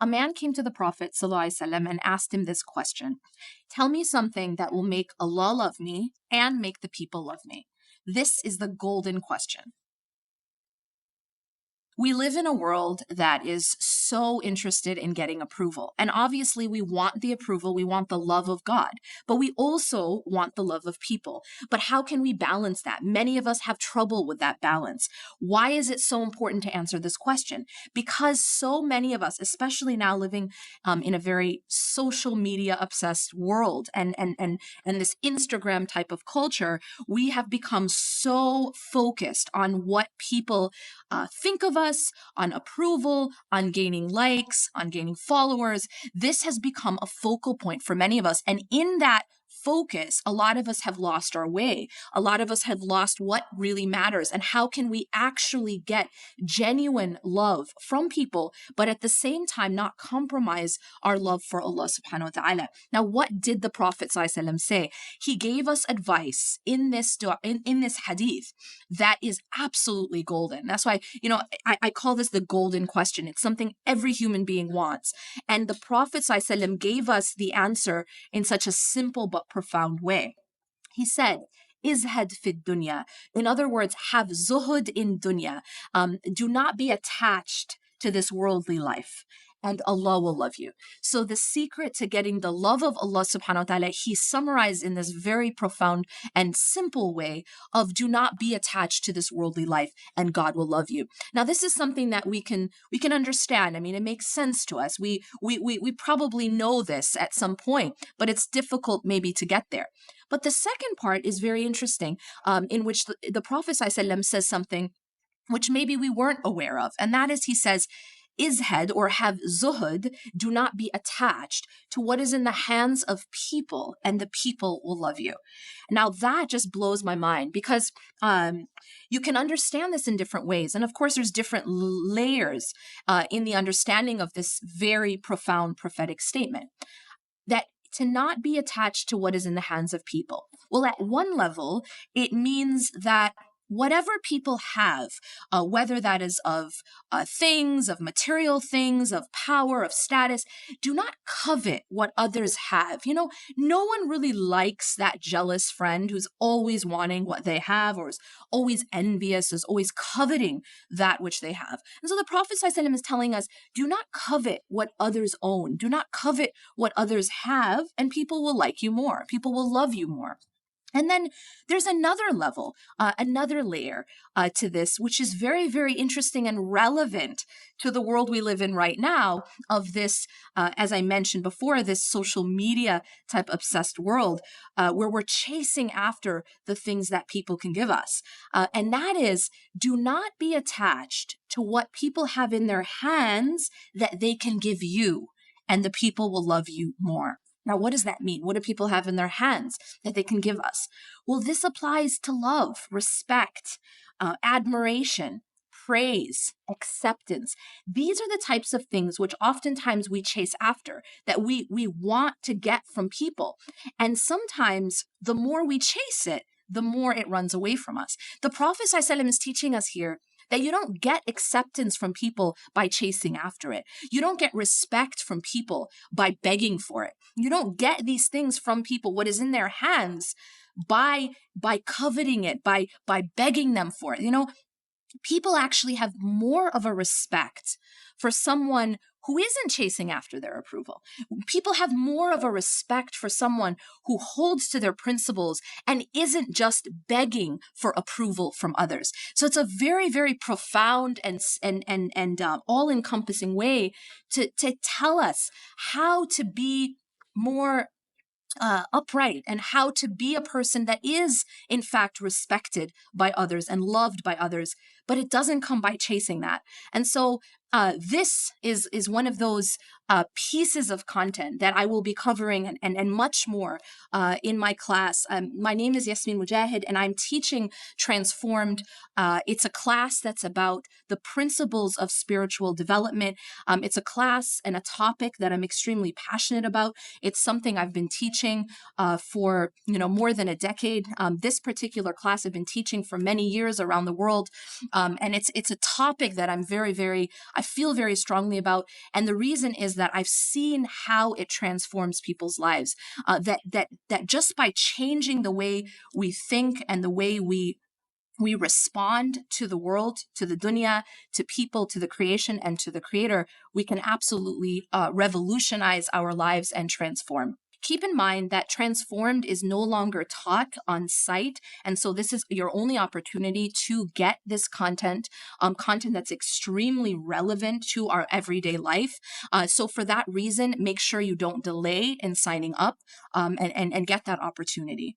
A man came to the Prophet ﷺ and asked him this question. Tell me something that will make Allah love me and make the people love me. This is the golden question. We live in a world that is so interested in getting approval. And obviously, we want the approval, we want the love of God, but we also want the love of people. But how can we balance that? Many of us have trouble with that balance. Why is it so important to answer this question? Because so many of us, especially now living in a very social media obsessed world and this Instagram type of culture, we have become so focused on what people think of us, on approval, on gaining likes, on gaining followers. This has become a focal point for many of us. And in that focus, a lot of us have lost our way. A lot of us have lost what really matters. And how can we actually get genuine love from people, but at the same time not compromise our love for Allah subhanahu wa ta'ala? Now, what did the Prophet ﷺ say? He gave us advice in this hadith that is absolutely golden. That's why, I call this the golden question. It's something every human being wants. And the Prophet ﷺ gave us the answer in such a simple but profound way. He said, Izhad fid dunya. In other words, have zuhud in dunya. Do not be attached to this worldly life, and Allah will love you. So the secret to getting the love of Allah subhanahu wa ta'ala, he summarized in this very profound and simple way of do not be attached to this worldly life and God will love you. Now, this is something that we can understand. I mean, it makes sense to us. We probably know this at some point, but it's difficult maybe to get there. But the second part is very interesting, in which the Prophet ﷺ says something which maybe we weren't aware of. And that is, he says, izhad, or have zuhud, do not be attached to what is in the hands of people, and the people will love you. Now that just blows my mind, because you can understand this in different ways. And of course, there's different layers in the understanding of this very profound prophetic statement. That to not be attached to what is in the hands of people. Well, at one level, it means that whatever people have, whether that is of things, of material things, of power, of status, do not covet what others have. No one really likes that jealous friend who's always wanting what they have, or is always envious, is always coveting that which they have. And so the Prophet ﷺ is telling us, do not covet what others own. Do not covet what others have, and people will like you more. People will love you more. And then there's another level, another layer to this, which is very, very interesting and relevant to the world we live in right now, of this, as I mentioned before, this social media type obsessed world where we're chasing after the things that people can give us. And that is, do not be attached to what people have in their hands that they can give you, and the people will love you more. Now, what does that mean? What do people have in their hands that they can give us? Well, this applies to love, respect, admiration, praise, acceptance. These are the types of things which oftentimes we chase after, that we want to get from people. And sometimes the more we chase it, the more it runs away from us. The Prophet ﷺ is teaching us here that you don't get acceptance from people by chasing after it. You don't get respect from people by begging for it. You don't get these things from people, what is in their hands, by coveting it, by begging them for it. People actually have more of a respect for someone who isn't chasing after their approval. People have more of a respect for someone who holds to their principles and isn't just begging for approval from others. So it's a very, very profound and all-encompassing way to tell us how to be more upright, and how to be a person that is in fact respected by others and loved by others, but it doesn't come by chasing that. And so this is one of those pieces of content that I will be covering and much more in my class. My name is Yasmin Mogahed, and I'm teaching Transformed. It's a class that's about the principles of spiritual development. It's a class and a topic that I'm extremely passionate about. It's something I've been teaching for more than a decade. This particular class I've been teaching for many years around the world, and it's a topic that I'm I feel very strongly about. And the reason is that I've seen how it transforms people's lives. That just by changing the way we think and the way we respond to the world, to the dunya, to people, to the creation, and to the creator, we can absolutely revolutionize our lives and transform. Keep in mind that Transformed is no longer taught on site. And so this is your only opportunity to get this content, content that's extremely relevant to our everyday life. So for that reason, make sure you don't delay in signing up and get that opportunity.